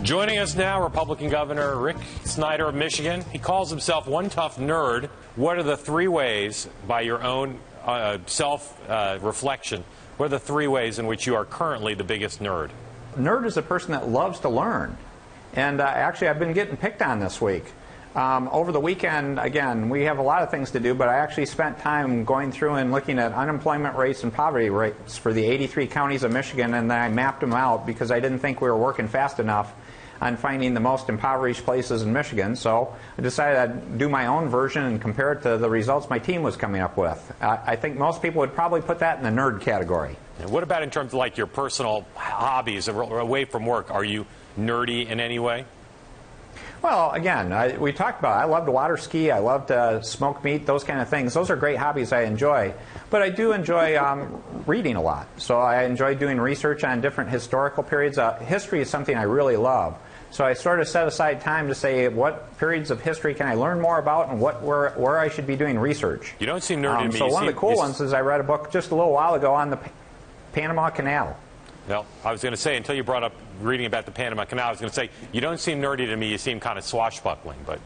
Joining us now, Republican Governor Rick Snyder of Michigan. He calls himself one tough nerd. What are the three ways, by your own self-reflection, what are the three ways in which you are currently the biggest nerd? Nerd is a person that loves to learn. And actually, I've been getting picked on this week. Over the weekend, again, we have a lot of things to do, but I actually spent time going through and looking at unemployment rates and poverty rates for the 83 counties of Michigan, and then I mapped them out because I didn't think we were working fast enough on finding the most impoverished places in Michigan. So I decided I'd do my own version and compare it to the results my team was coming up with. I think most people would probably put that in the nerd category. And what about in terms of like your personal hobbies away from work? Are you nerdy in any way? Well, again, we talked about it. I love to water ski. I love to smoke meat, those kind of things. Those are great hobbies I enjoy. But I do enjoy reading a lot. So I enjoy doing research on different historical periods. History is something I really love. So I sort of set aside time to say what periods of history can I learn more about and where I should be doing research. You don't seem nerdy to me. So one of the cool ones is I read a book just a little while ago on the Panama Canal. Well, I was going to say, until you brought up reading about the Panama Canal, I was going to say, you don't seem nerdy to me. You seem kind of swashbuckling, but...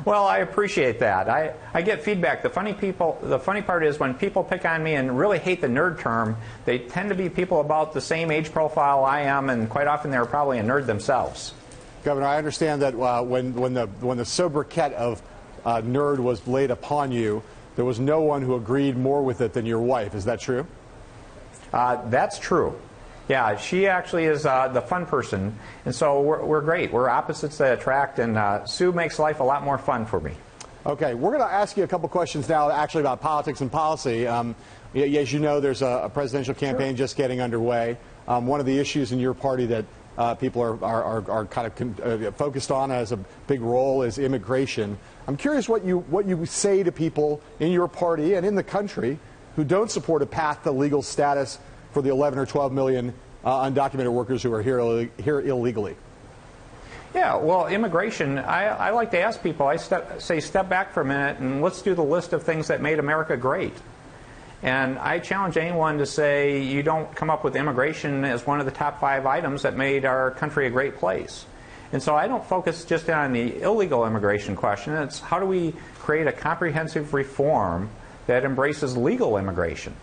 Well, I appreciate that. I get feedback. The funny part is when people pick on me and really hate the nerd term, they tend to be people about the same age profile I am, and quite often they're probably a nerd themselves. Governor, I understand that when the sobriquet of nerd was laid upon you, there was no one who agreed more with it than your wife. Is that true? That's true. Yeah, she actually is the fun person, and so we're great. We're opposites that attract, and Sue makes life a lot more fun for me. Okay, we're going to ask you a couple questions now actually about politics and policy. As you know, there's a presidential campaign just getting underway. One of the issues in your party that people are kind of focused on as a big role is immigration. I'm curious what you say to people in your party and in the country who don't support a path to legal status for the 11 or 12 million undocumented workers who are here illegally. Yeah, well, immigration, I like to ask people, step back for a minute and let's do the list of things that made America great. And I challenge anyone to say you don't come up with immigration as one of the top 5 items that made our country a great place. And so I don't focus just on the illegal immigration question. It's how do we create a comprehensive reform that embraces legal immigration.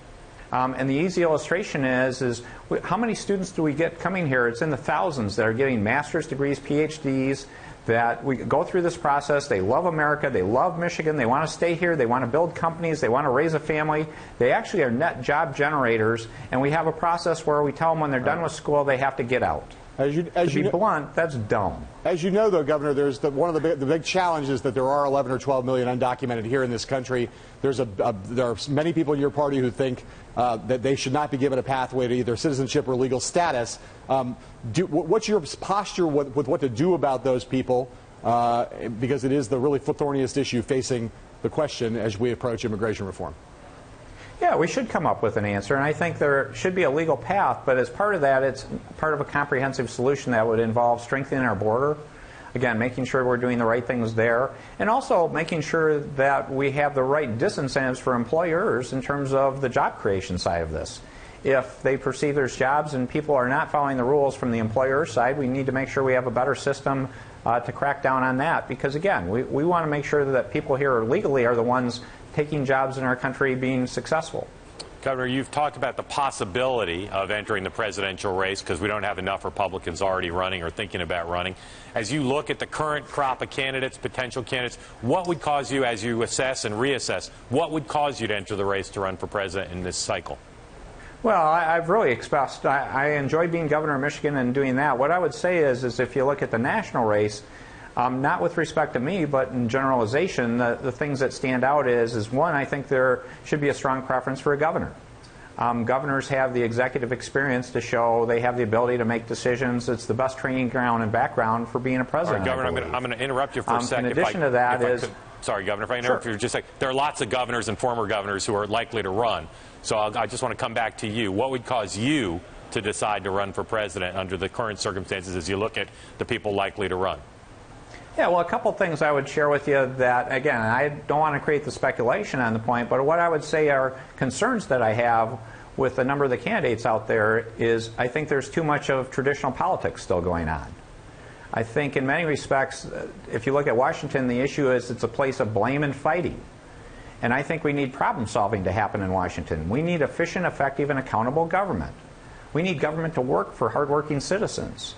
And the easy illustration is how many students do we get coming here? It's in the thousands that are getting master's degrees, PhDs, that we go through this process. They love America. They love Michigan. They want to stay here. They want to build companies. They want to raise a family. They actually are net job generators. And we have a process where we tell them when they're done with school, they have to get out. To be blunt, that's dumb. As you know, though, Governor, there's one of the big challenges that there are 11 or 12 million undocumented here in this country. There are many people in your party who think that they should not be given a pathway to either citizenship or legal status. What's your posture with what to do about those people? Because it is the really thorniest issue facing the question as we approach immigration reform. Yeah, we should come up with an answer, and I think there should be a legal path, but as part of that, it's part of a comprehensive solution that would involve strengthening our border, again, making sure we're doing the right things there, and also making sure that we have the right disincentives for employers in terms of the job creation side of this. If they perceive there's jobs and people are not following the rules from the employer side, we need to make sure we have a better system to crack down on that, because again, we want to make sure that people here legally are the ones taking jobs in our country being successful. Governor, you've talked about the possibility of entering the presidential race because we don't have enough Republicans already running or thinking about running. As you look at the current crop of candidates, potential candidates, what would cause you, as you assess and reassess, what would cause you to enter the race to run for president in this cycle? Well, I've really expressed, I enjoy being governor of Michigan and doing that. What I would say is if you look at the national race, not with respect to me, but in generalization, the things that stand out is one, I think there should be a strong preference for a governor. Governors have the executive experience to show they have the ability to make decisions. It's the best training ground and background for being a president. All right, Governor, I'm going to interrupt you for a second. In addition to that sorry, Governor, if I interrupt you, just like there are lots of governors and former governors who are likely to run. So I just want to come back to you. What would cause you to decide to run for president under the current circumstances as you look at the people likely to run? Yeah, well, a couple things I would share with you that, again, I don't want to create the speculation on the point, but what I would say are concerns that I have with a number of the candidates out there is I think there's too much of traditional politics still going on. I think in many respects, if you look at Washington, the issue is it's a place of blame and fighting. And I think we need problem solving to happen in Washington. We need efficient, effective, and accountable government. We need government to work for hardworking citizens.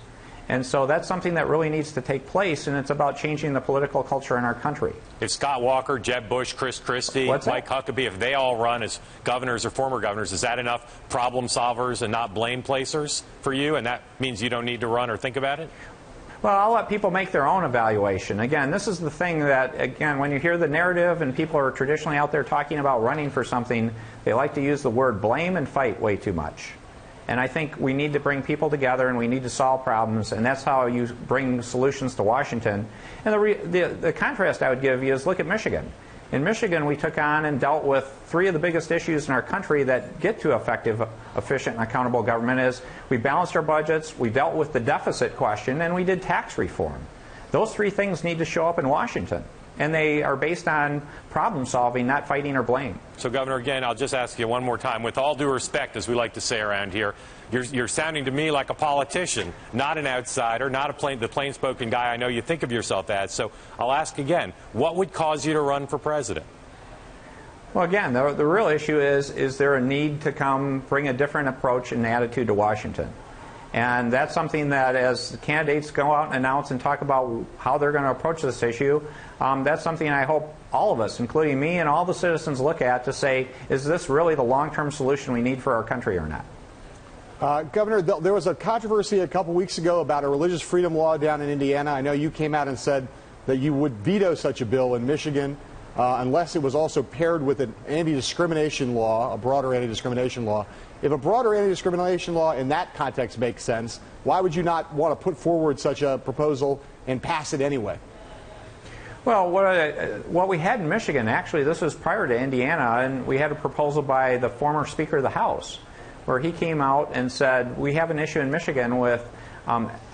And so that's something that really needs to take place, and it's about changing the political culture in our country. If Scott Walker, Jeb Bush, Chris Christie, Mike Huckabee, if they all run as governors or former governors, is that enough problem solvers and not blame placers for you? And that means you don't need to run or think about it? Well, I'll let people make their own evaluation. Again, this is the thing that, again, when you hear the narrative and people are traditionally out there talking about running for something, they like to use the word blame and fight way too much. And I think we need to bring people together and we need to solve problems, and that's how you bring solutions to Washington. And the contrast I would give you is look at Michigan. In Michigan, we took on and dealt with three of the biggest issues in our country that get to effective, efficient, and accountable government is we balanced our budgets, we dealt with the deficit question, and we did tax reform. Those three things need to show up in Washington. And they are based on problem solving, not fighting or blame. So, Governor, again, I'll just ask you one more time. With all due respect, as we like to say around here, you're sounding to me like a politician, not an outsider, not the plain-spoken guy I know you think of yourself as. So I'll ask again, what would cause you to run for president? Well, again, the real issue is there a need to bring a different approach and attitude to Washington? And that's something that as the candidates go out and announce and talk about how they're going to approach this issue, that's something I hope all of us, including me and all the citizens, look at to say, is this really the long-term solution we need for our country or not? Governor, there was a controversy a couple weeks ago about a religious freedom law down in Indiana. I know you came out and said that you would veto such a bill in Michigan unless it was also paired with an anti-discrimination law, a broader anti-discrimination law. If a broader anti-discrimination law in that context makes sense, why would you not want to put forward such a proposal and pass it anyway? Well, what we had in Michigan, actually, this was prior to Indiana, and we had a proposal by the former Speaker of the House, where he came out and said, we have an issue in Michigan with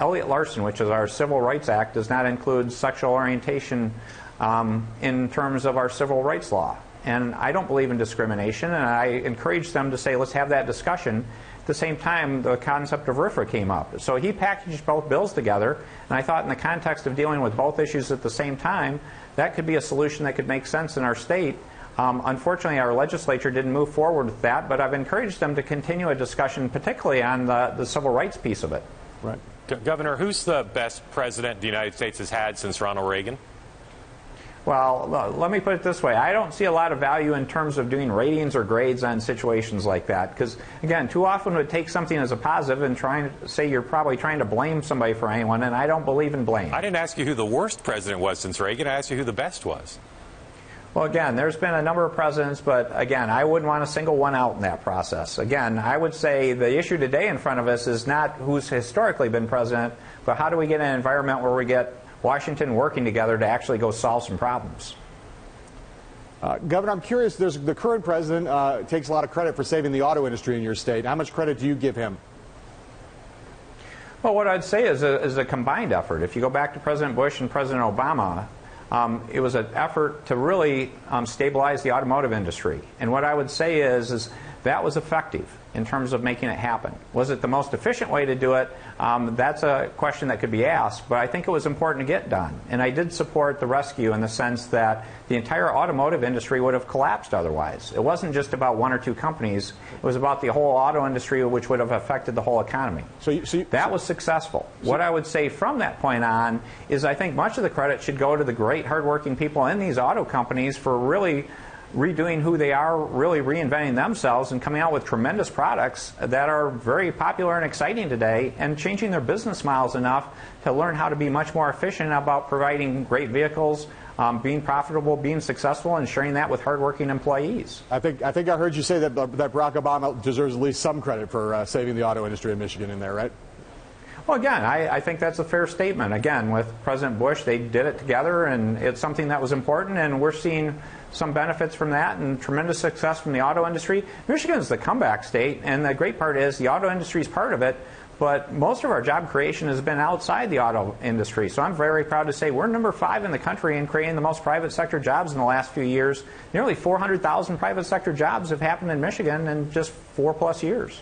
Elliott Larson, which is our Civil Rights Act, does not include sexual orientation in terms of our civil rights law. And I don't believe in discrimination, and I encouraged them to say, let's have that discussion. At the same time, the concept of RFRA came up. So he packaged both bills together, and I thought in the context of dealing with both issues at the same time, that could be a solution that could make sense in our state. Unfortunately, our legislature didn't move forward with that, but I've encouraged them to continue a discussion, particularly on the civil rights piece of it. Right. Governor, who's the best president the United States has had since Ronald Reagan? Well, let me put it this way. I don't see a lot of value in terms of doing ratings or grades on situations like that. Because, again, too often we take something as a positive and trying to say you're probably trying to blame somebody for anyone, and I don't believe in blame. I didn't ask you who the worst president was since Reagan. I asked you who the best was. Well, again, there's been a number of presidents, but, again, I wouldn't want to single one out in that process. Again, I would say the issue today in front of us is not who's historically been president, but how do we get an environment where we get Washington working together to actually go solve some problems. Governor, I'm curious, the current president takes a lot of credit for saving the auto industry in your state. How much credit do you give him? Well, what I'd say is a combined effort. If you go back to President Bush and President Obama, it was an effort to really stabilize the automotive industry. And what I would say is that was effective in terms of making it happen. Was it the most efficient way to do it? That's a question that could be asked, but I think it was important to get done. And I did support the rescue in the sense that the entire automotive industry would have collapsed otherwise. It wasn't just about one or two companies. It was about the whole auto industry, which would have affected the whole economy. That was successful. What I would say from that point on is I think much of the credit should go to the great hardworking people in these auto companies for really redoing who they are, really reinventing themselves and coming out with tremendous products that are very popular and exciting today, and changing their business models enough to learn how to be much more efficient about providing great vehicles, being profitable, being successful, and sharing that with hardworking employees. I think I heard you say that Barack Obama deserves at least some credit for saving the auto industry in Michigan in there, right? Well, again, I think that's a fair statement. Again, with President Bush, they did it together, and it's something that was important, and we're seeing some benefits from that and tremendous success from the auto industry. Michigan's the comeback state, and the great part is the auto industry is part of it, but most of our job creation has been outside the auto industry. So I'm very proud to say we're number 5 in the country in creating the most private sector jobs in the last few years. Nearly 400,000 private sector jobs have happened in Michigan in just 4+ years.